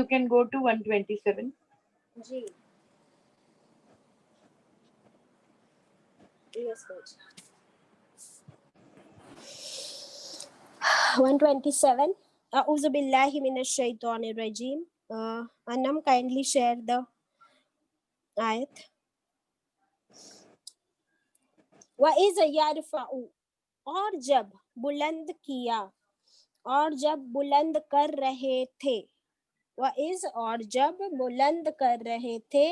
You can go to 127. G yes coach 127 اعوذ باللہ من الشیطان الرجیم. Anam, kindly share the ayat. وَإِذْ يَرْفَعُ اور جب بلند کیا اور جب بلند کر رہے تھے وَإِذْ اور جب بلند کر رہے تھے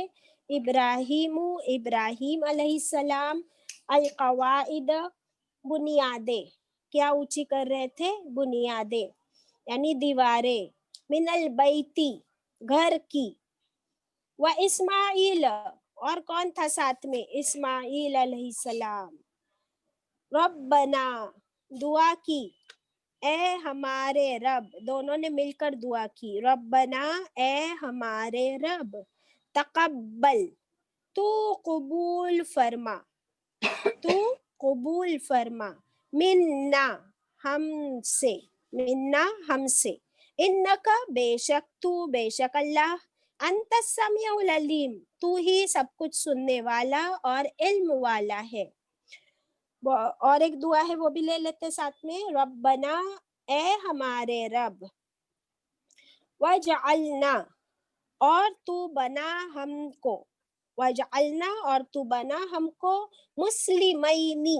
ابراہیم علیہ السلام القواعد بنیادیں کیا اونچی کر رہے تھے بنیادیں یعنی دیواریں من البیتی گھر کی واسماعیل اور کون تھا ساتھ میں اسماعیل علیہ السلام ربنا دعا کی اے ہمارے رب دونوں نے مل کر دعا کی ربنا اے ہمارے رب تقبل تو قبول فرما تو قبول فرما منا ہم سے منا ہم سے انکا بے شک تو بے شک اللہ انت السمیع العلیم تو ہی سب کچھ سننے والا اور علم والا ہے. اور ایک دعا ہے وہ بھی لے لیتے ساتھ میں ربنا اے ہمارے رب وجعلنا اور تو بنا ہم کو وجعلنا اور تو بنا ہم کو مسلمینی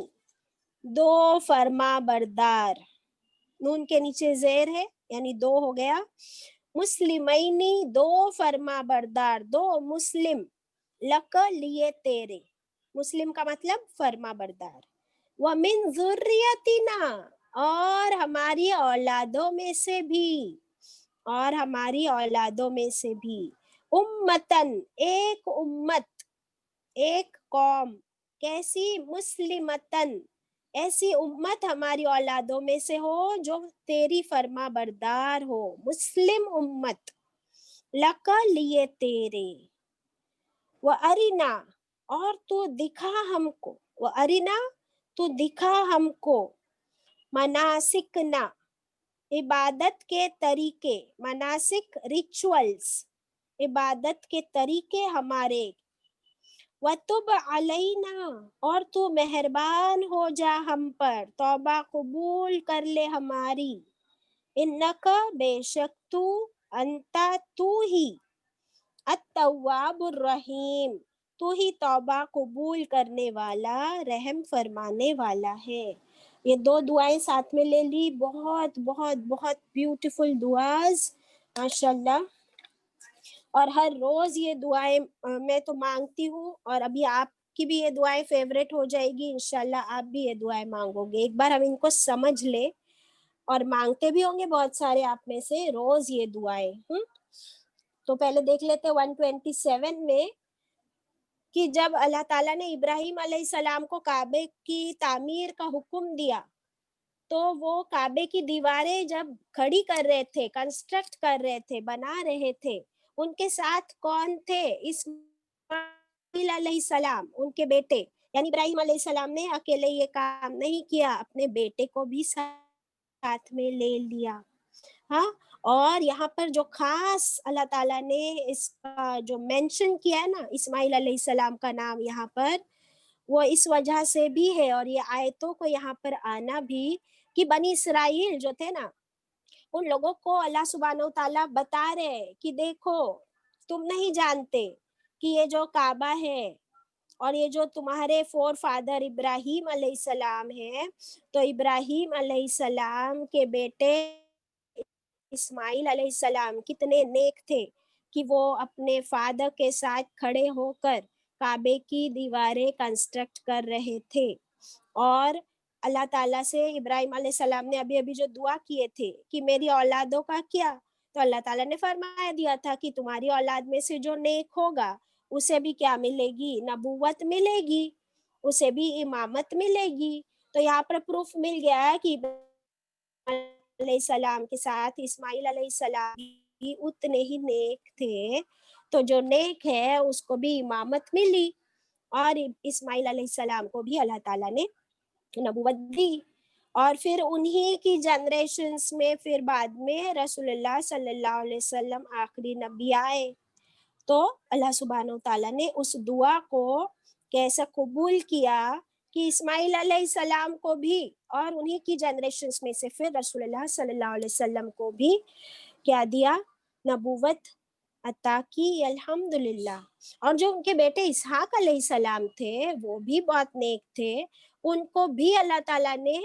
دو فرما بردار نون کے نیچے زیر ہے یعنی دو ہو گیا مسلمینی دو فرما بردار دو مسلم لک لیے تیرے مسلم کا مطلب فرما بردار وَمِن ذُرِّيَّتِنَا اور ہماری اولادوں میں سے بھی اور ہماری اولادوں میں سے بھی امتن ایک امت ایک قوم کیسی مسلمتن ایسی امت ہماری اولادوں میں سے ہو جو تیری فرما بردار ہو مسلم امت لک لیے تیرے وَأَرِنَا اور تو دکھا ہم کو وَأَرِنَا تو دکھا ہم کو مناسکنا عبادت کے طریقے مناسک ریچولز عبادت کے طریقے ہمارے وَتُبْ عَلَيْنَا اور تو مہربان ہو جا ہم پر توبہ قبول کر لے ہماری انکا بے شک تو انتا تو ہی التواب الرحیم تو ہی توبہ قبول کرنے والا رحم فرمانے والا ہے. یہ دو دعائیں ساتھ میں لے لی بہت بہت بہت بیوٹیفل دعاز ماشاءاللہ اور ہر روز یہ دعائیں میں تو مانگتی ہوں اور ابھی آپ کی بھی یہ دعائیں فیوریٹ ہو جائے گی انشاءاللہ آپ بھی یہ دعائیں مانگو گے ایک بار ہم ان کو سمجھ لیں اور مانگتے بھی ہوں گے بہت سارے آپ میں سے روز یہ دعائیں تو پہلے دیکھ لیتے 127 میں کہ جب اللہ تعالیٰ نے ابراہیم علیہ السلام کو کعبے کی تعمیر کا حکم دیا تو وہ کعبے کی دیواریں جب کھڑی کر رہے تھے کنسٹرکٹ کر رہے تھے بنا رہے تھے ان کے ساتھ کون تھے اسماعیل علیہ السلام ان کے بیٹے یعنی ابراہیم علیہ السلام نے اکیلے یہ کام نہیں کیا اپنے بیٹے کو بھی ساتھ میں لے لیا ہاں اور یہاں پر جو خاص اللہ تعالیٰ نے اس کا جو مینشن کیا ہے نا اسماعیل علیہ السلام کا نام یہاں پر وہ اس وجہ سے بھی ہے اور یہ آیتوں کو یہاں پر آنا بھی کہ بنی اسرائیل جو تھے نا ان لوگوں کو اللہ سبحانہ و تعالیٰ بتا رہے کہ دیکھو تم نہیں جانتے کہ یہ جو کعبہ ہے اور یہ جو تمہارے فور فادر ابراہیم علیہ السلام ہے تو ابراہیم علیہ السلام کے بیٹے اسماعیل علیہ السلام کتنے نیک تھے کہ وہ اپنے فادر کے ساتھ کھڑے ہو کر کعبے کی دیواریں کنسٹرکٹ کر رہے تھے اور اللہ تعالیٰ سے ابراہیم علیہ السلام نے ابھی جو دعا کیے تھے کہ میری اولادوں کا کیا تو اللہ تعالیٰ نے فرمایا دیا تھا کہ تمہاری اولاد میں سے جو نیک ہوگا اسے بھی کیا ملے گی نبوت ملے گی اسے بھی امامت ملے گی تو یہاں پر پروف مل گیا ہے کہ علیہ السلام کے ساتھ اسماعیل علیہ السلام بھی اتنے ہی نیک تھے تو جو نیک ہے اس کو بھی امامت ملی اور اسماعیل علیہ السلام کو بھی اللہ تعالیٰ نے نبوت دی اور پھر انہی کی جنریشنز میں پھر بعد میں رسول اللہ صلی اللہ علیہ وسلم آخری نبی آئے. تو اللہ سبحانہ وتعالیٰ نے اس دعا کو کیسا قبول کیا کہ اسماعیل علیہ السلام کو بھی اور انہی کی جنریشنز میں سے پھر رسول اللہ صلی اللہ علیہ وسلم کو بھی کیا دیا؟ نبوت عطا کی الحمدللہ. اور جو ان کے بیٹے اسحاق علیہ السلام تھے وہ بھی بہت نیک تھے, ان کو بھی اللہ تعالیٰ نے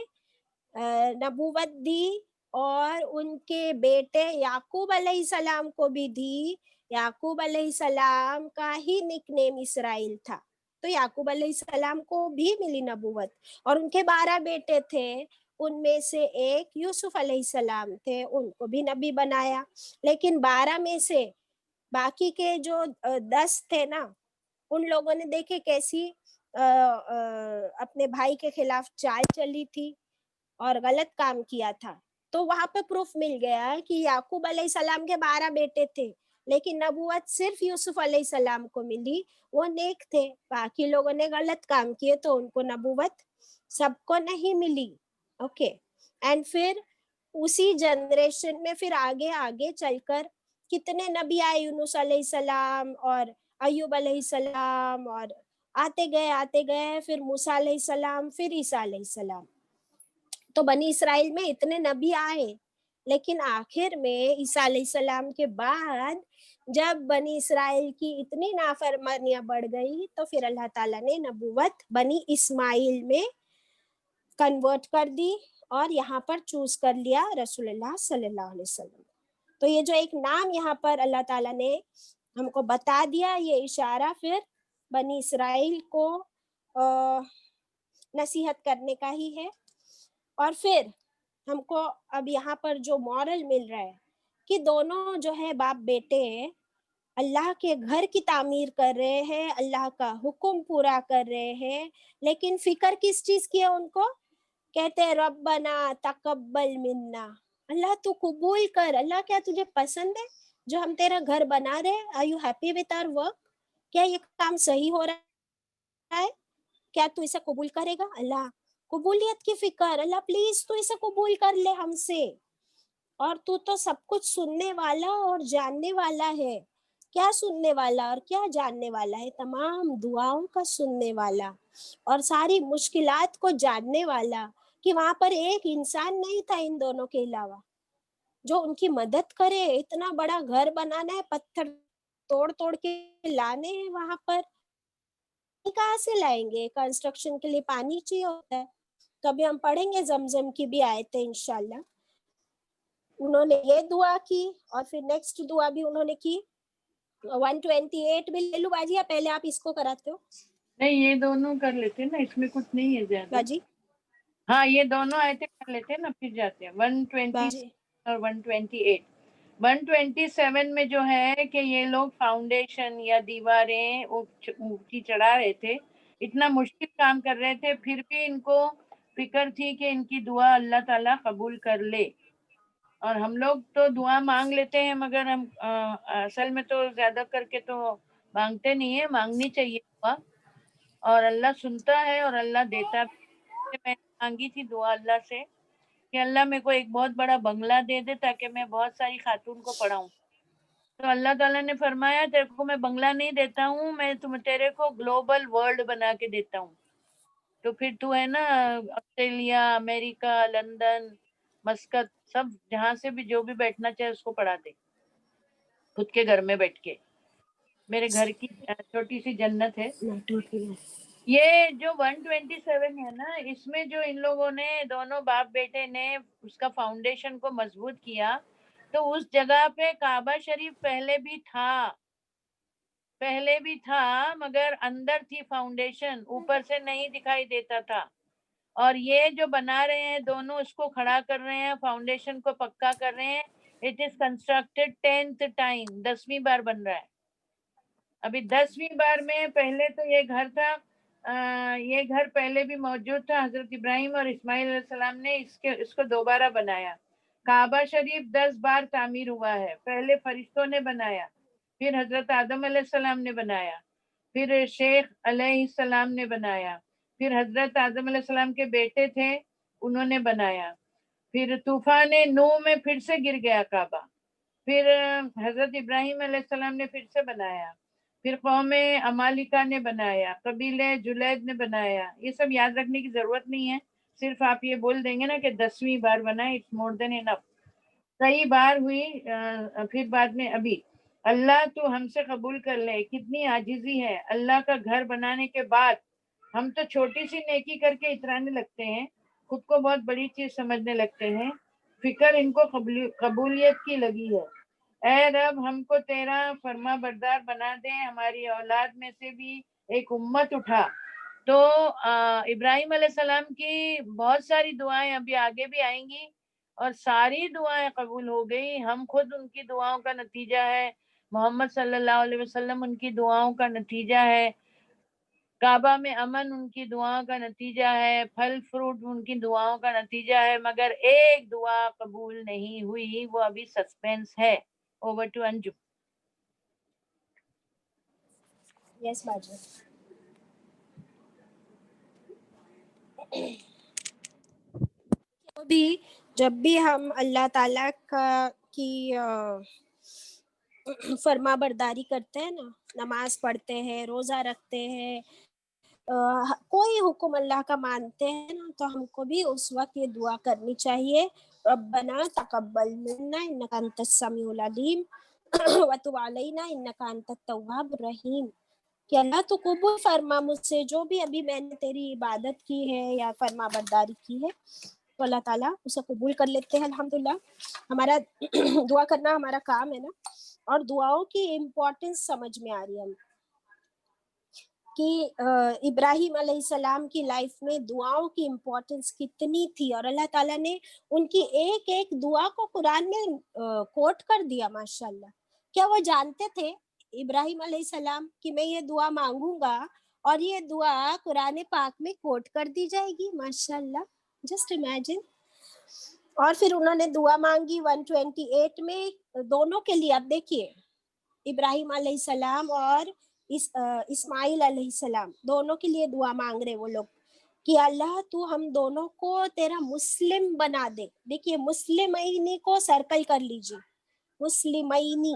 نبوت دی, اور ان کے بیٹے یعقوب علیہ السلام کو بھی دی. یعقوب علیہ السلام کا ہی نک نیم اسرائیل تھا, تو یعقوب علیہ السلام کو بھی ملی نبوت. اور ان کے 12 بیٹے تھے, ان میں سے ایک یوسف علیہ السلام تھے, ان کو بھی نبی بنایا. لیکن 12 میں سے باقی کے جو 10 تھے نا, ان لوگوں نے دیکھے کیسی اپنے بھائی کے خلاف چال چلی تھی اور غلط کام کیا تھا. تو وہاں پہ پروف مل گیا کہ یعقوب علیہ السلام کے 12 بیٹے تھے, لیکن نبوت صرف یوسف علیہ السلام کو ملی, وہ نیک تھے. باقی لوگوں نے غلط کام کیے تو ان کو نبوت سب کو نہیں ملی. اوکے, اینڈ پھر اسی جنریشن میں پھر آگے آگے چل کر کتنے نبی آئے, یونس علیہ السلام اور ایوب علیہ السلام, اور آتے گئے پھر موسیٰ علیہ السلام, پھر عیسیٰ علیہ السلام. تو بنی اسرائیل میں اتنے نبی آئے, لیکن آخر میں عیسیٰ علیہ السلام کے بعد جب بنی اسرائیل کی اتنی نافرمانیاں بڑھ گئی تو پھر اللہ تعالیٰ نے نبوت بنی اسماعیل میں کنورٹ کر دی اور یہاں پر چوز کر لیا رسول اللہ صلی اللہ علیہ وسلم. تو یہ جو ایک نام یہاں پر اللہ تعالیٰ نے ہم کو بتا دیا, یہ اشارہ پھر بنی اسرائیل کو نصیحت کرنے کا ہی ہے. اور پھر ہم کو اب یہاں پر جو مورل مل رہا ہے کہ دونوں جو ہے باپ بیٹے اللہ کے گھر کی تعمیر کر رہے ہیں, اللہ کا حکم پورا کر رہے ہیں, لیکن فکر کس چیز کی ہے ان کو؟ کہتے ہیں ربنا تقبل منا, اللہ تو قبول کر. اللہ کیا تجھے پسند ہے جو ہم تیرا گھر بنا رہے ہیں؟ Are you happy with our work? کیا یہ کام صحیح ہو رہا ہے؟ کیا تو اسے قبول کرے گا؟ اللہ قبولیت کی فکر, اللہ پلیز تو اسے قبول کر لے ہم سے. اور تو سب کچھ سننے والا اور جاننے والا ہے. کیا سننے والا اور کیا جاننے والا ہے؟ تمام دعاؤں کا سننے والا اور ساری مشکلات کو جاننے والا, کہ وہاں پر ایک انسان نہیں تھا ان دونوں کے علاوہ جو ان کی مدد کرے. اتنا بڑا گھر بنانا ہے, پتھر توڑ کے لانے ہیں وہاں پر, کہاں سے لائیں گے؟ کنسٹرکشن کے لیے پانی چاہیے ہوتا ہے. تو ابھی ہم پڑھیں گے زمزم کی بھی آیتیں انشاءاللہ. انہوں نے یہ دعا کی اور پھر نیکسٹ دعا بھی انہوں نے کی. 128 بھی لے لوں باجی, یا پہلے آپ اس کو کراتے ہو؟ نہیں, یہ دونوں کر لیتے نا, اس میں کچھ نہیں ہے زیادہ. باجی ہاں, یہ دونوں آیتیں کر لیتے نا, پھر جاتے ہیں 120 باجی اور 128. 127 میں جو ہے کہ یہ لوگ فاؤنڈیشن یا دیواریں اونچی چڑھا رہے تھے, اتنا مشکل کام کر رہے تھے, پھر بھی ان کو فکر تھی کہ ان کی دعا اللہ تعالیٰ قبول کر لے. اور ہم لوگ تو دعا مانگ لیتے ہیں, مگر ہم اصل میں تو زیادہ کر کے تو مانگتے نہیں ہیں. مانگنی چاہیے دعا, اور اللہ سنتا ہے اور اللہ دیتا بھی. میں مانگی تھی دعا اللہ سے کہ اللہ میرے کو ایک بہت بڑا بنگلہ دے دے تاکہ میں بہت ساری خاتون کو پڑھاؤں. تو اللہ تعالیٰ نے فرمایا تیرے کو میں بنگلہ نہیں دیتا ہوں, میں تیرے کو گلوبل ورلڈ بنا کے دیتا ہوں. تو پھر تو ہے نا آسٹریلیا, امریکہ, لندن, مسقط, سب جہاں سے بھی جو بھی بیٹھنا چاہے اس کو پڑھا دے, خود کے گھر میں بیٹھ کے. میرے گھر کی چھوٹی سی جنت ہے. یہ جو 127 ہے نا, اس میں جو ان لوگوں نے دونوں باپ بیٹے نے اس کا فاؤنڈیشن کو مضبوط کیا, تو اس جگہ پہ کعبہ شریف پہلے بھی تھا مگر اندر تھی فاؤنڈیشن, اوپر سے نہیں دکھائی دیتا تھا. اور یہ جو بنا رہے ہیں دونوں اس کو کھڑا کر رہے ہیں, فاؤنڈیشن کو پکا کر رہے ہیں. It is constructed 10th time, 10ویں بار بن رہا ہے. ابھی 10ویں بار میں پہلے تو یہ گھر تھا, یہ گھر پہلے بھی موجود تھا. حضرت ابراہیم اور اسماعیل علیہ السلام نے اس کو دوبارہ بنایا. کعبہ شریف 10 بار تعمیر ہوا ہے. پہلے فرشتوں نے بنایا, پھر حضرت آدم علیہ السلام نے بنایا, پھر شیخ علیہ السلام نے بنایا, پھر حضرت آدم علیہ السلام کے بیٹے تھے انہوں نے بنایا. پھر طوفان نوح میں پھر سے گر گیا کعبہ. پھر حضرت ابراہیم علیہ السلام نے پھر سے بنایا. پھر قوم امالیکا نے بنایا, قبیلے جلید نے بنایا. یہ سب یاد رکھنے کی ضرورت نہیں ہے, صرف آپ یہ بول دیں گے نا کہ 10ویں بار بنا, اٹس مور دین انف. کئی بار ہوئی. پھر بعد میں ابھی اللہ تو ہم سے قبول کر لے. کتنی عاجزی ہے اللہ کا گھر بنانے کے بعد. ہم تو چھوٹی سی نیکی کر کے اترانے لگتے ہیں, خود کو بہت بڑی چیز سمجھنے لگتے ہیں. فکر ان کو قبولیت کی لگی ہے. اے رب ہم کو تیرا فرما بردار بنا دے, ہماری اولاد میں سے بھی ایک امت اٹھا. تو ابراہیم علیہ السلام کی بہت ساری دعائیں ابھی آگے بھی آئیں گی, اور ساری دعائیں قبول ہو گئی. ہم خود ان کی دعاؤں کا نتیجہ ہے, محمد صلی اللہ علیہ وسلم ان کی دعاؤں کا نتیجہ ہے, کعبہ میں امن ان کی دعاؤں کا نتیجہ ہے, پھل فروٹ ان کی دعاؤں کا نتیجہ ہے. مگر ایک دعا قبول نہیں ہوئی, وہ ابھی سسپینس ہے. اوور ٹو انجو. یس باجی. بھی جب بھی ہم اللہ تعالیٰ کی فرما برداری کرتے ہیں نا, نماز پڑھتے ہیں, روزہ رکھتے ہیں, کوئی حکم اللہ کا مانتے ہیں نا, تو ہم کو بھی اس وقت یہ دعا کرنی چاہیے, ربنا تقبل منا انک انت السمیع العلیم وتب علینا انک انت التواب الرحیم, کہ اللہ تو قبول فرما مجھ سے جو بھی ابھی میں نے تیری عبادت کی ہے یا فرما برداری کی ہے, تو اللہ تعالیٰ اسے قبول کر لیتے ہیں. الحمدللہ ہمارا دعا کرنا ہمارا کام ہے نا, اور دعاؤں کی امپورٹنس سمجھ میں آ رہی ہے کہ ابراہیم علیہ السلام کی لائف میں دعاؤں کی امپورٹنس کتنی تھی, اور اللہ تعالیٰ نے ان کی ایک ایک دعا کو قرآن میں کوٹ کر دیا. ماشاءاللہ, کیا وہ جانتے تھے ابراہیم علیہ السلام کہ میں یہ دعا مانگوں گا اور یہ دعا قرآن پاک میں کوٹ کر دی جائے گی؟ ماشاءاللہ, جسٹ امیجن. اور پھر انہوں نے دعا مانگی 128 میں دونوں کے لیے. اب دیکھیے ابراہیم علیہ السلام اور اسماعیل علیہ السلام دونوں کے لیے دعا مانگ رہے وہ لوگ کہ اللہ تو ہم دونوں کو تیرا مسلم بنا دے. دیکھیے مسلمینی کو سرکل کر لیجیے, مسلمینی,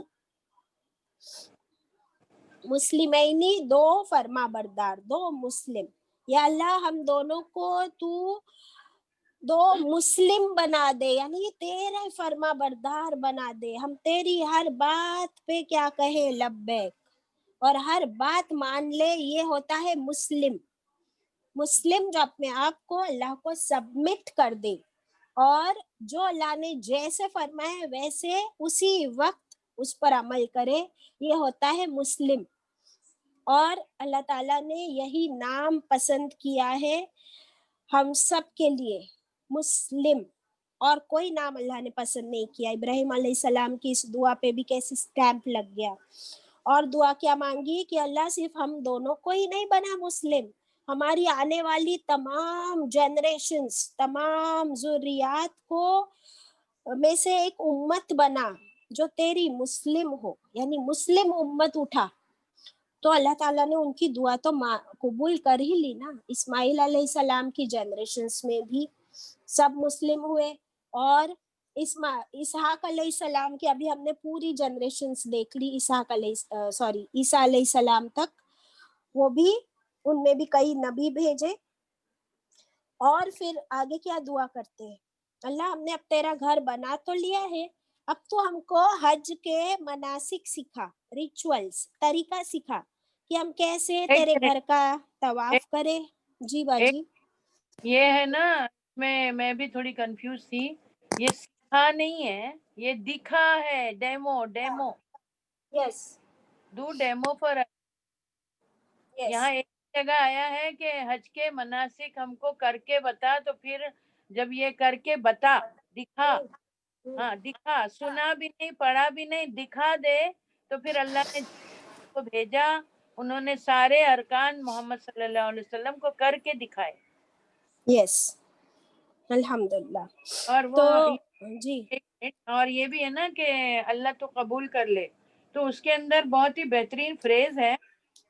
مسلمینی دو فرما بردار, دو مسلم. یا اللہ ہم دونوں کو تو دو مسلم بنا دے, یعنی تیرا فرما بردار بنا دے. ہم تیری ہر بات پہ کیا کہیں لبیک, اور ہر بات مان لے. یہ ہوتا ہے مسلم. مسلم جو اپنے آپ کو اللہ کو سبمٹ کر دے, اور جو اللہ نے جیسے فرمایا ویسے اسی وقت اس پر عمل کرے, یہ ہوتا ہے مسلم. اور اللہ تعالیٰ نے یہی نام پسند کیا ہے ہم سب کے لیے, مسلم, اور کوئی نام اللہ نے پسند نہیں کیا. ابراہیم علیہ السلام کی اس دعا پہ بھی کیسے سٹیمپ لگ گیا. اور دعا کیا مانگی کہ اللہ صرف ہم دونوں کو ہی نہیں بنا مسلم, ہماری آنے والی تمام جنریشنز, تمام ذریات کو میں سے ایک امت بنا جو تیری مسلم ہو, یعنی مسلم امت اٹھا. تو اللہ تعالیٰ نے ان کی دعا تو قبول کر ہی لی نا. اسماعیل علیہ السلام کی جنریشنز میں بھی سب مسلم ہوئے, اور اسحاق علیہ السلام کی ابھی ہم نے پوری جنریشنز دیکھ لی, عیسیٰ علیہ السلام تک, وہ بھی ان میں بھی کئی نبی بھیجے. اور پھر آگے کیا دعا کرتے ہیں, اللہ ہم نے اب تیرا گھر بنا تو لیا ہے, اب تو ہم کو حج کے مناسک سکھا, ریچولز, طریقہ سکھا کہ ہم کیسے تیرے گھر کا طواف کریں. جی باجی. یہ ہے نا, میں بھی تھوڑی کنفیوز تھی. یہ سکھا نہیں ہے, یہ دکھا ہے, demo. Yes, do demo for. یہاں ایک جگہ آیا ہے کہ حج کے مناسک ہم کو کر کے بتا, تو پھر جب یہ کر کے بتا, دکھا, ہاں دکھا, سنا بھی نہیں پڑھا بھی نہیں, دکھا دے, تو پھر اللہ نے کو بھیجا, انہوں نے سارے ارکان محمد صلی اللہ علیہ وسلم کو کر کے دکھائے. یس, الحمدللہ. اور وہ تو جی, اور یہ بھی ہے نا کہ اللہ تو قبول کر لے, تو اس کے اندر بہت ہی بہترین فریز ہے,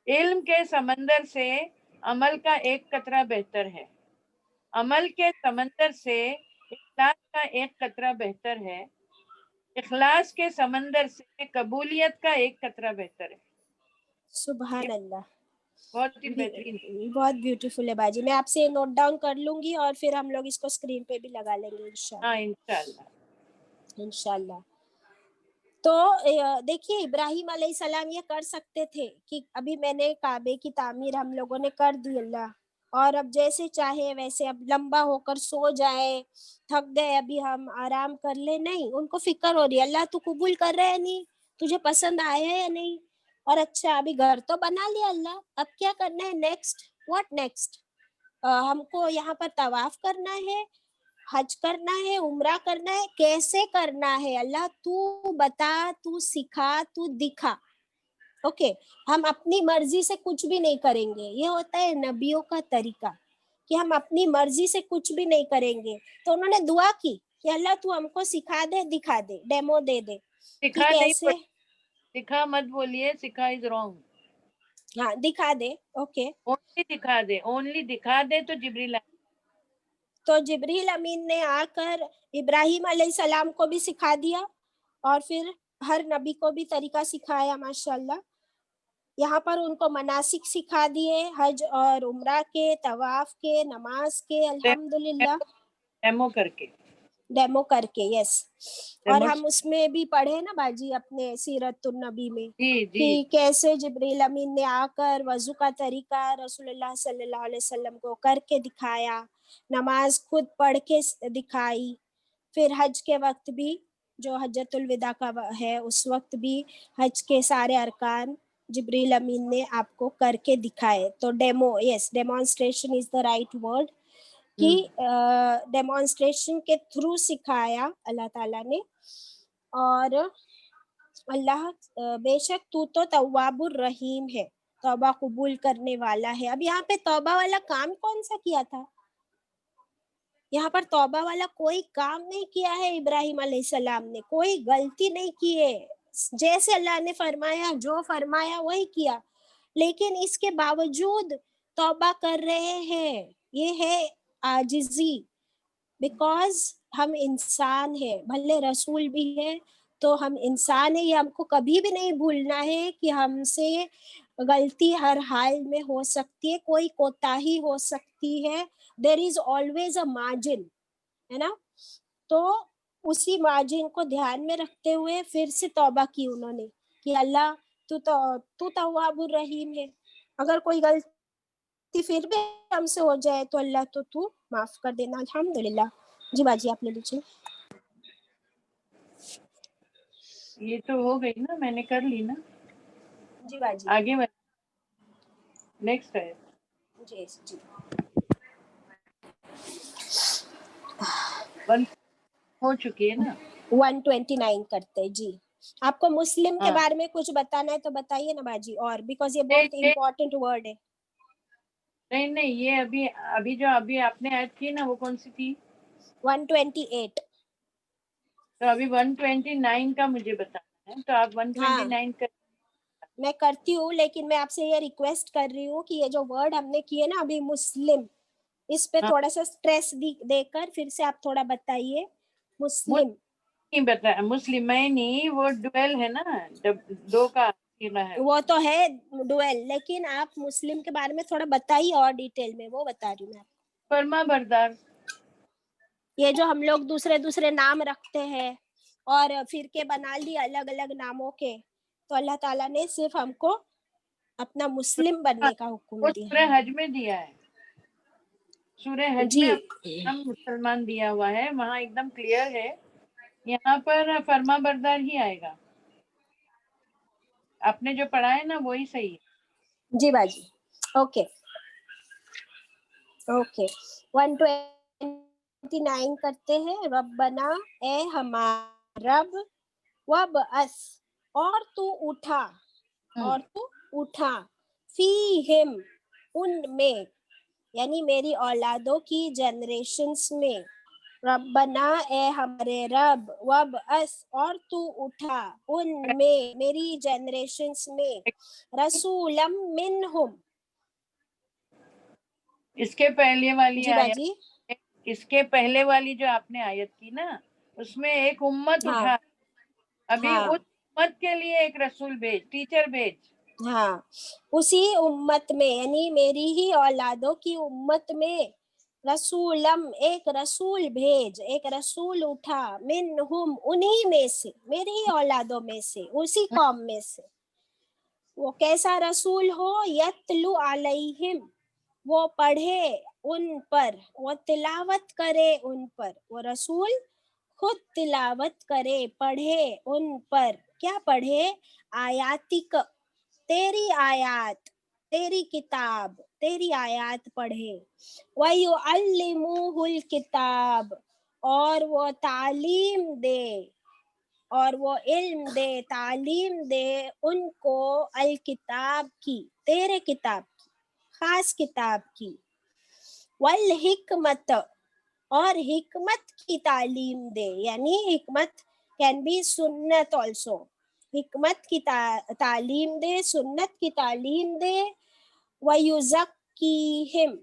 علم کے سمندر سے عمل کا ایک قطرہ بہتر ہے. عمل کے سمندر سے اخلاص کا ایک قطرہ بہتر ہے, اخلاص کے سمندر سے قبولیت کا ایک قطرہ بہتر ہے. سبحان اللہ, بہت ہی بہترین. بہت بیوٹیفل ہے باجی. میں آپ سے نوٹ ڈاؤن کر لوں گی اور پھر ہم لوگ اس کو اسکرین پہ بھی لگا لیں گے انشاءاللہ. ہاں انشاءاللہ. انشاءاللہ. تو دیکھیے ابراہیم علیہ السلام یہ کر سکتے تھے کہ ابھی میں نے کعبے کی تعمیر ہم لوگوں نے کر دی اللہ, اور اب جیسے چاہے ویسے اب لمبا ہو کر سو جائے, تھک گئے ابھی ہم آرام کر لے. نہیں, ان کو فکر ہو رہی ہے اللہ تو قبول کر رہے ہے نہیں, تجھے پسند آیا ہے یا نہیں, اور اچھا ابھی گھر تو بنا لیا اللہ, اب کیا کرنا ہے نیکسٹ, واٹ نیکسٹ. ہم کو یہاں پر طواف کرنا ہے, حج کرنا ہے, عمرہ کرنا ہے, کیسے کرنا ہے اللہ تو بتا, تو سکھا, تو دکھا. اوکے, ہم اپنی مرضی سے کچھ بھی نہیں کریں گے. یہ ہوتا ہے نبیوں کا طریقہ کہ ہم اپنی مرضی سے کچھ بھی نہیں کریں گے. تو انہوں نے دعا کی کہ اللہ تو ہم کو سکھا دے, دکھا دے, ڈیمو دے دے کہ سکھا نہیں, کیسے. سکھا مت بولیے, سکھا از رانگ. ہاں دکھا دے. اوکے, اونلی دکھا دے, اونلی دکھا دے. تو جبریل تو جبریل امین نے آ کر ابراہیم علیہ السلام کو بھی سکھا دیا, اور پھر ہر نبی کو بھی طریقہ سکھایا ماشاءاللہ. یہاں پر ان کو مناسک سکھا دیے, حج اور عمرہ کے, طواف کے, نماز کے, الحمدللہ ڈیمو کر کے, ڈیمو کر کے. یس, اور ڈیمو. ہم اس میں بھی پڑھے نا باجی اپنے سیرت النبی میں جی کہ جی کیسے جبریل امین نے آ کر وضو کا طریقہ رسول اللہ صلی اللہ علیہ وسلم کو کر کے دکھایا, نماز خود پڑھ کے دکھائی. پھر حج کے وقت بھی جو حجۃ الوداع کا ہے اس وقت بھی حج کے سارے ارکان جبریل امین نے آپ کو کر کے دکھائے. تو demo, yes, demonstration is the right word, کہ ڈیمونسٹریشن کے تھرو سکھایا اللہ تعالیٰ نے. اور اللہ بے شک تو تواب الرحیم ہے, توبہ قبول کرنے والا ہے. اب یہاں پہ توبہ والا کام کون سا کیا تھا؟ یہاں پر توبہ والا کوئی کام نہیں کیا ہے ابراہیم علیہ السلام نے, کوئی غلطی نہیں کی ہے, جیسے اللہ نے فرمایا جو فرمایا وہی کیا, لیکن اس کے باوجود توبہ کر رہے ہیں. یہ ہے عاجزی, بیکاز ہم انسان ہیں, بھلے رسول بھی ہے تو ہم انسان ہیں. یہ ہم کو کبھی بھی نہیں بھولنا ہے کہ ہم سے غلطی ہر حال میں ہو سکتی ہے, کوئی کوتاہی ہو سکتی ہے. دیر از آلویز اے مارجن, ہے نا. تو اسی مارجن کو دھیان میں رکھتے ہوئے پھر سے توبہ کی انہوں نے کہ اللہ تو تواب الرحیم ہے, اگر کوئی غلطی پھر بھی ہم سے ہو جائے تو اللہ تو معاف کر دینا. الحمدللہ. جی باجی آپ نے لیجیے. یہ تو ہو گئی نا, میں نے کر لی نا. جی باجی. آگے نیکسٹ ہے. جی جی. ہو چکی ہے نا. 129 کرتے. جی, آپ کو مسلم کے ہاں بارے میں کچھ بتانا ہے تو بتائیے نا باجی, اور بیکاز یہ نہیں بہت امپورٹنٹ ورڈ ہے. نہیں, یہ ابھی جو ابھی آپ نے ایڈ کی نا وہ کون سی تھی؟ 128. تو ابھی 129 کا مجھے بتانا ہے, تو آپ 129 کر. میں کرتی ہوں, لیکن میں آپ سے یہ ریکویسٹ کر رہی ہوں کہ یہ جو ورڈ ہم نے کیے نا ابھی مسلم, اس پہ ہاں تھوڑا سا اسٹریس دے کر پھر سے آپ تھوڑا بتائیے. مسلم نہیں بتا, مسلمینی وہ ڈویل ہے نا, 2 کا سیغہ ہے. وہ تو ہے ڈویل, لیکن آپ مسلم کے بارے میں تھوڑا بتائیے اور ڈیٹیل میں, وہ بتا رہی ہوں میں. فرما بردار. یہ جو ہم لوگ دوسرے نام رکھتے ہیں اور فرقے بنا لی الگ الگ ناموں کے, تو اللہ تعالیٰ نے صرف ہم کو اپنا مسلم بننے کا حکم وہ دیا. سورہ حج میں دیا ہے, سورہ حج جی میں ہم مسلمان دیا ہوا ہے, وہاں ایک دم کلیئر ہے. یہاں پر فرما بردار ہی آئے گا. آپ نے جو پڑھا ہے نا وہی صحیح ہے. جی باجی. اوکے 129 کرتے ہیں. ربنا, اے ہمارا رب, وابعث, اور تو اٹھا, فیہم, ان میں, یعنی میری اولادوں کی جنریشنز میں. ربنا, اے ہمارے رب, وابعث, اور تو اٹھا, ان میں, میری جنریشنز میں, رسولم منہم. اس کے پہلے والی جی آیت باجی. اس کے پہلے والی جو آپ نے آیت کی نا اس میں ایک امت ہاں اٹھا, ابھی ہاں اس امت کے لیے ایک رسول بھیج, ٹیچر بھیج. ہاں اسی امت میں یعنی میری ہی اولادوں کی امت میں رسولم ایک رسول بھیج, ایک رسول اٹھا, منہم انہی میں سے, میری ہی اولادوں میں سے, اسی قوم میں سے. وہ کیسا رسول ہو, یتلو علیہم, وہ پڑھے ان پر, وہ تلاوت کرے ان پر, وہ رسول خود تلاوت کرے, پڑھے ان پر. کیا پڑھے؟ آیاتک, تیری آیات, تیری کتاب, تیری آیات پڑھے. وَيُعَلِّمُوهُ الْكِتَابَ, اور وہ تعلیم دے, اور وہ علم دے, تعلیم دے ان کو, الکتاب کی, تیرے کتاب کی, خاص کتاب کی. والحکمت, اور حکمت کی تعلیم دے, یعنی حکمت can be سنت also, حکمت کی تعلیم دے, سنت کی تعلیم دے. وَيُزَكِّيهِمْ,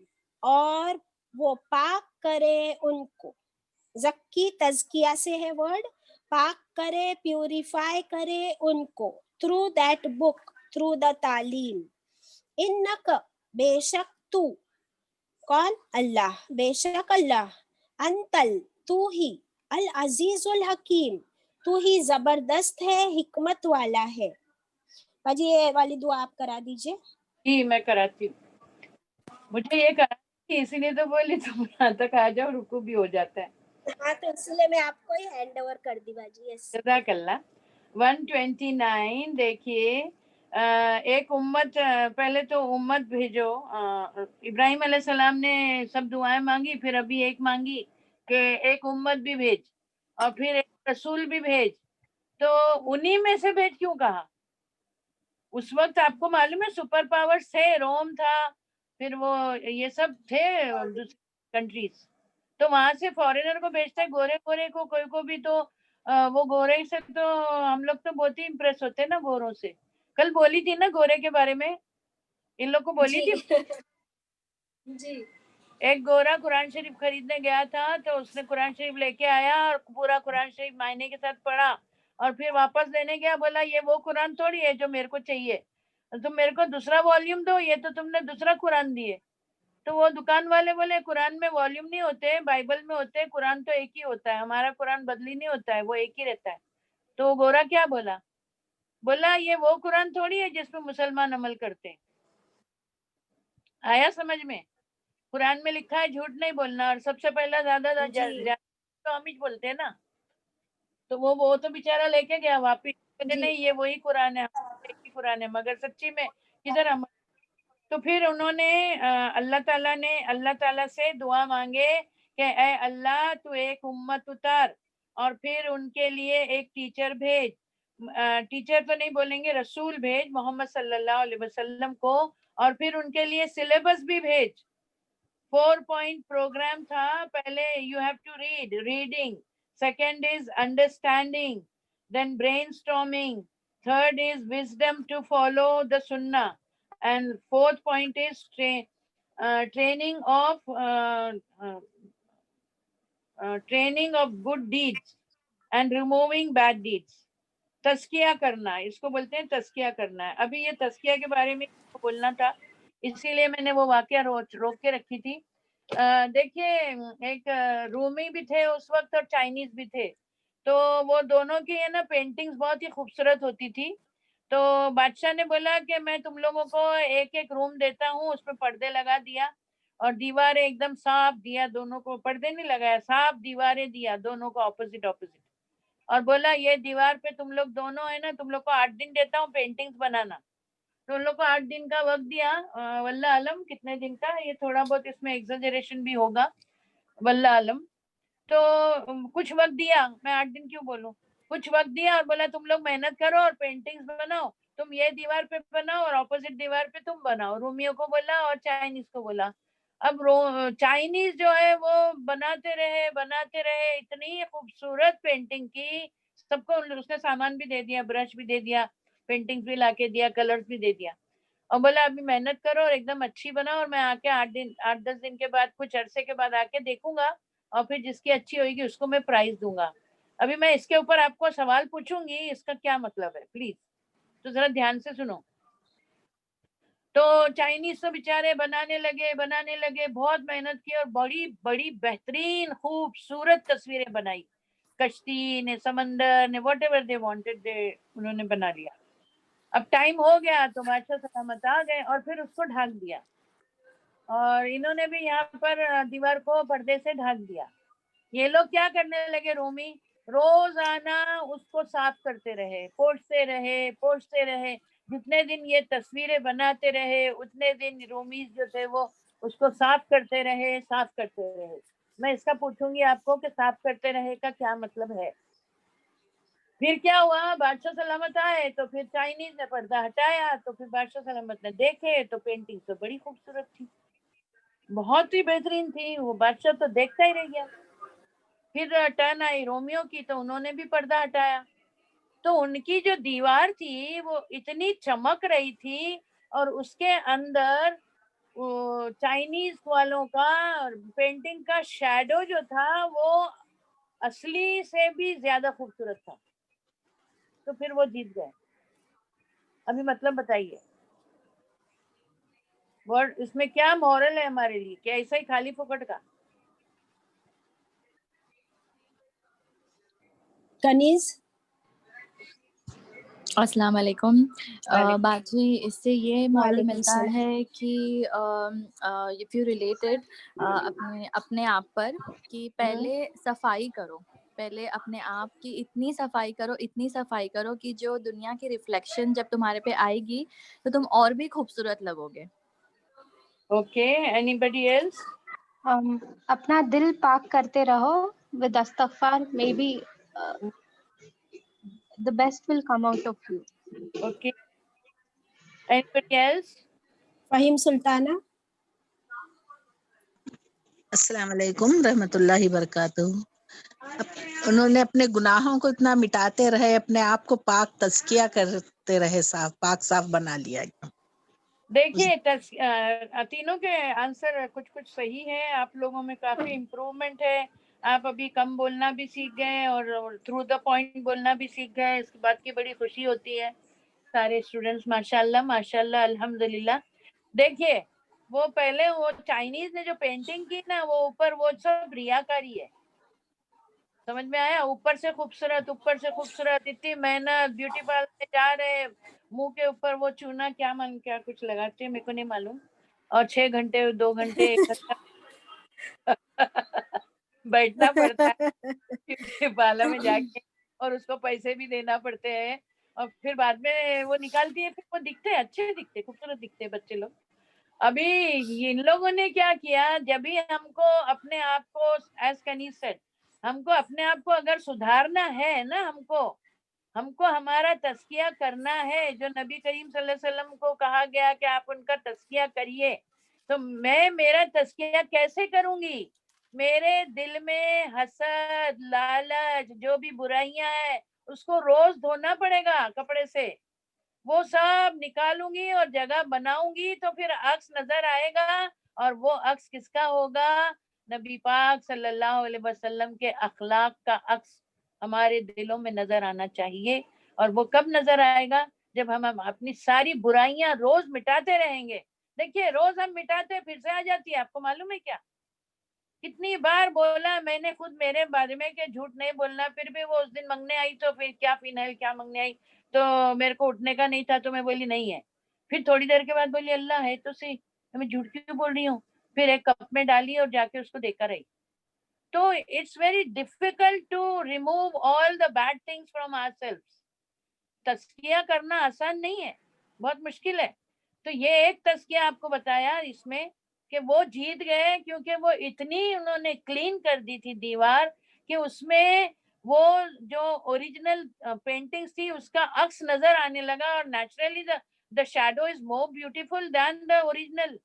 اور وہ پاک کرے ان کو. زکی تزکیہ سے ہے ورڈ, پاک کرے, پیوریفائی کرے ان کو, through that book, through the تعلیم. انک, بے شک تو, کون؟ اللہ, بے شک اللہ, انتل, تو ہی, العزیز الحکیم, تو ہی زبردست ہے, حکمت والا ہے. باجی یہ والی دعا آپ کرا دیجئے. جی میں کراتی ہوں, مجھے یہ کرا تھی اسی لیے تو بولی تم یہاں تک آ جاؤ, رکو بھی ہو جاتا ہے. ہاں تو اس لیے میں آپ کو ہی ہینڈ اوور کر دی باجی. یس, جزاک اللہ. 129 دیکھیے, ایک امت, پہلے تو امت بھیجو. ابراہیم علیہ السلام نے سب دعائیں مانگی, پھر ابھی ایک مانگی کہ ایک امت بھی بھیج, اور پھر ایک رسول بھی بھیج. تو انہی میں سے بھیج کیوں کہا؟ اس وقت آپ کو معلوم ہے سپر پاورز تھے, روم تھا, پھر وہ یہ سب تھے دوسری کنٹریز, تو وہاں سے فورینر کو بھیجتا ہے, گورے گورے کو, کوئی کو بھی. تو وہ گورے سے تو ہم لوگ تو بہت ہی امپریس ہوتے ہیں نا گوروں سے. کل بولی تھی نا گورے کے بارے میں, ان لوگ کو بولی جی تھی. جی ایک گورا قرآن شریف خریدنے گیا تھا, تو اس نے قرآن شریف لے کے آیا اور پورا قرآن شریف معنی کے ساتھ پڑھا, اور پھر واپس لینے گیا, بولا یہ وہ قرآن تھوڑی ہے جو میرے کو چاہیے, تم میرے کو دوسرا والیوم دو, یہ تو تم نے دوسرا قرآن دیے. تو وہ دکان والے بولے قرآن میں والیوم نہیں ہوتے, بائبل میں ہوتے, قرآن تو ایک ہی ہوتا ہے, ہمارا قرآن بدلی نہیں ہوتا ہے, وہ ایک ہی رہتا ہے. تو وہ گورا کیا بولا, بولا یہ وہ قرآن تھوڑی ہے جس پہ مسلمان عمل کرتے ہیں. آیا سمجھ میں؟ قرآن میں لکھا ہے جھوٹ نہیں بولنا, اور سب سے پہلا زیادہ جی تو ہم ہی بولتے ہیں نا. تو وہ تو بیچارہ لے کے گیا واپس, جی نہیں یہ وہی قرآن ہے, ایک ہی قرآن ہے, مگر سچی میں کدھر عمل. تو پھر انہوں نے اللہ تعالیٰ سے دعا مانگے کہ اے اللہ تو ایک امت اتار, اور پھر ان کے لیے ایک ٹیچر بھیج. ٹیچر تو نہیں بولیں گے, رسول بھیج محمد صلی اللہ علیہ وسلم کو, اور پھر ان کے لیے سلیبس بھی بھیج. 4 point پروگرام تھا. پہلے you have to reading, second is understanding, then brainstorming, third is wisdom to follow the سننا, and fourth point is training of good deeds and removing bad deeds. تزکیہ کرنا, اس کو بولتے ہیں تزکیہ کرنا ہے. ابھی یہ تزکیہ کے بارے میں بولنا تھا, اسی لیے میں نے وہ واقعہ روک کے رکھی تھی. دیکھیے ایک رومی بھی تھے اس وقت اور چائنیز بھی تھے, تو وہ دونوں کی ہے نا پینٹنگز بہت ہی خوبصورت ہوتی تھی. تو بادشاہ نے بولا کہ میں تم لوگوں کو ایک ایک روم دیتا ہوں, اس پہ پردے لگا دیا, اور دیواریں ایک دم صاف دیا, دونوں کو پردے نہیں لگایا, صاف دیواریں دیا دونوں کو اپوزٹ, اور بولا یہ دیوار پہ تم لوگ دونوں ہے نا, تم لوگ کو 8 دن دیتا ہوں پینٹنگز بنانا. تو ان لوگ کو 8 دن کا وقت دیا, واللہ علم کتنے دن کا, یہ تھوڑا بہت اس میں ایگزاجریشن بھی ہوگا, واللہ علم. تو کچھ وقت دیا, میں 8 دن کیوں بولوں, کچھ وقت دیا, اور بولا تم لوگ محنت کرو اور پینٹنگز بناؤ, تم یہ دیوار پہ بناؤ اور اپوزٹ دیوار پہ تم بناؤ. رومیوں کو بولا اور چائنیز کو بولا. اب چائنیز جو ہے وہ بناتے رہے اتنی خوبصورت پینٹنگ کی, سب کو اس نے سامان بھی دے دیا, برش بھی دے دیا, پینٹنگ بھی لا کے دیا, کلرز بھی دے دیا, اور بولا ابھی محنت کرو اور ایک دم اچھی بناؤ, اور میں آ کے 8-10 دن کے بعد, کچھ عرصے کے بعد آ کے دیکھوں گا اور پھر جس کی اچھی ہوئے گی اس کو میں پرائز دوں گا. ابھی میں اس کے اوپر آپ کو سوال پوچھوں گی, اس کا کیا مطلب ہے پلیز, تو ذرا دھیان سے سنو. تو چائنیز تو بیچارے بنانے لگے, بہت محنت کی اور بڑی بڑی بہترین خوبصورت تصویریں بنائی, کشتی نے, سمندر نے, واٹ ایور دے وانٹیڈ انہوں نے بنا لیا. اب ٹائم ہو گیا تو بادشاہ سلامت آ گئے اور پھر اس کو ڈھانک دیا, اور انہوں نے بھی یہاں پر دیوار کو پردے سے ڈھانک دیا. یہ لوگ کیا کرنے لگے, رومی روزانہ اس کو صاف کرتے رہے, پوچھتے رہے. جتنے دن یہ تصویریں بناتے رہے اتنے دن رومیز جو تھے وہ اس کو صاف کرتے رہے. میں اس کا پوچھوں گی آپ کو کہ صاف کرتے رہے کا کیا مطلب ہے. پھر کیا ہوا, بادشاہ سلامت آئے تو پھر چائنیز نے پردہ ہٹایا, تو پھر بادشاہ سلامت نے دیکھے تو پینٹنگ تو بڑی خوبصورت تھی, بہت ہی بہترین تھی. وہ بادشاہ تو دیکھتا ہی رہ گیا. پھر ٹرن آئی رومیو کی تو انہوں نے بھی پردہ ہٹایا, تو ان کی جو دیوار تھی وہ اتنی چمک رہی تھی, اور اس کے اندر چائنیز والوں کا پینٹنگ کا شیڈو جو تھا وہ اصلی سے بھی زیادہ خوبصورت تھا. تو پھر وہ جیت گئے. ابھی مطلب بتائیے, ورڈ اس میں کیا مورل ہے ہمارے لیے, کیا ایسا ہی خالی پھوکٹ کا؟ کنیز. السلام علیکم. باجی اس سے یہ مورل وعلیکم ملتا السلام. ہے کہ اف یو ریلیٹڈ اپنے آپ پر کہ پہلے صفائی کرو, پہلے اپنے آپ کی اتنی صفائی کرو کہ جو دنیا کی ریفلیکشن جب تمہارے پہ آئے گی تو تم اور بھی خوبصورت لگو گے. اوکے, اینی بڈی ایلس؟ اپنا دل پاک کرتے رہو with استغفار, maybe the best will come out of you. Okay, any else? Fahim Sultana. السلام علیکم رحمۃ اللہ وبرکاتہ. انہوں نے اپنے گناہوں کو اتنا مٹاتے رہے, اپنے آپ کو پاک تزکیہ کرتے رہے, صاف بنا لیا. دیکھیے تینوں کے آنسر کچھ صحیح ہے, آپ لوگوں میں کافی امپروومنٹ ہے. آپ ابھی کم بولنا بھی سیکھ گئے اور تھرو دا پوائنٹ بولنا بھی سیکھ گئے, اس بات کی بڑی خوشی ہوتی ہے. سارے اسٹوڈینٹس ماشاء اللہ الحمدللہ. دیکھیے وہ پہلے وہ چائنیز نے جو پینٹنگ کی نا, وہ اوپر وہ سب ریاکاری ہے, سمجھ میں آیا؟ اوپر سے خوبصورت اتنی محنت, بیوٹی پارلر میں جا رہے, منہ کے اوپر وہ چونا کیا کچھ لگاتے ہیں میرے کو نہیں معلوم, اور 6 گھنٹے 2 گھنٹے 1 گھنٹہ بیٹھنا پڑتا ہے بیوٹی پارلر میں جا کے, اور اس کو پیسے بھی دینا پڑتے ہیں, اور پھر بعد میں وہ نکالتی ہے, پھر وہ دکھتے اچھے دکھتے خوبصورت دکھتے بچے لوگ. ابھی ان لوگوں نے کیا کیا, جب بھی ہم کو اپنے آپ کو ایز کنیز سیڈ, ہم کو اپنے آپ کو اگر سدھارنا ہے نا, ہم کو ہمارا تزکیہ کرنا ہے, جو نبی کریم صلی اللہ علیہ وسلم کو کہا گیا کہ آپ ان کا تزکیہ کریے, تو میں میرا تزکیہ کیسے کروں گی؟ میرے دل میں حسد, لالچ, جو بھی برائیاں ہیں اس کو روز دھونا پڑے گا کپڑے سے, وہ سب نکالوں گی اور جگہ بناؤں گی, تو پھر عکس نظر آئے گا, اور وہ عکس کس کا ہوگا؟ نبی پاک صلی اللہ علیہ وسلم کے اخلاق کا عکس ہمارے دلوں میں نظر آنا چاہیے. اور وہ کب نظر آئے گا؟ جب ہم اپنی ساری برائیاں روز مٹاتے رہیں گے. دیکھیے روز ہم مٹاتے پھر سے آ جاتی ہے, آپ کو معلوم ہے کیا؟ کتنی بار بولا میں نے خود میرے بارے میں کہ جھوٹ نہیں بولنا, پھر بھی وہ اس دن منگنے آئی تو پھر کیا فینائل کیا منگنے آئی, تو میرے کو اٹھنے کا نہیں تھا, تو میں بولی نہیں ہے. پھر تھوڑی دیر کے بعد بولی اللہ ہے تو صحیح, میں جھوٹ کیوں بول رہی ہوں, پھر ایک کپ میں ڈالی اور جا کے اس کو دے کر آئی. تو it's very difficult to remove all the bad things from ourselves. تزکیہ کرنا آسان نہیں ہے, بہت مشکل ہے. تو یہ ایک تزکیہ آپ کو بتایا اس میں کہ وہ جیت گئے, کیونکہ وہ اتنی انہوں نے کلین کر دی تھی دیوار کہ اس میں وہ جو اوریجنل پینٹنگز تھی اس کا عکس نظر آنے لگا, اور naturally the shadow is more beautiful than the original,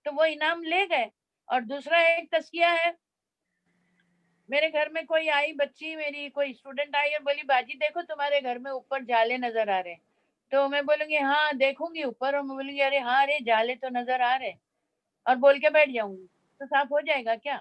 تو وہ انعام لے گئے. اور دوسرا ایک تزکیہ ہے, میرے گھر میں کوئی آئی بچی, میری کوئی اسٹوڈنٹ آئی اور بولی باجی دیکھو تمہارے گھر میں اوپر جالے نظر آ رہے ہیں, تو میں بولوں گی ہاں دیکھوں گی اوپر, اور میں بولوں گی ارے ہاں ارے جالے تو نظر آ رہے, اور بول کے بیٹھ جاؤں گی, تو صاف ہو جائے گا کیا؟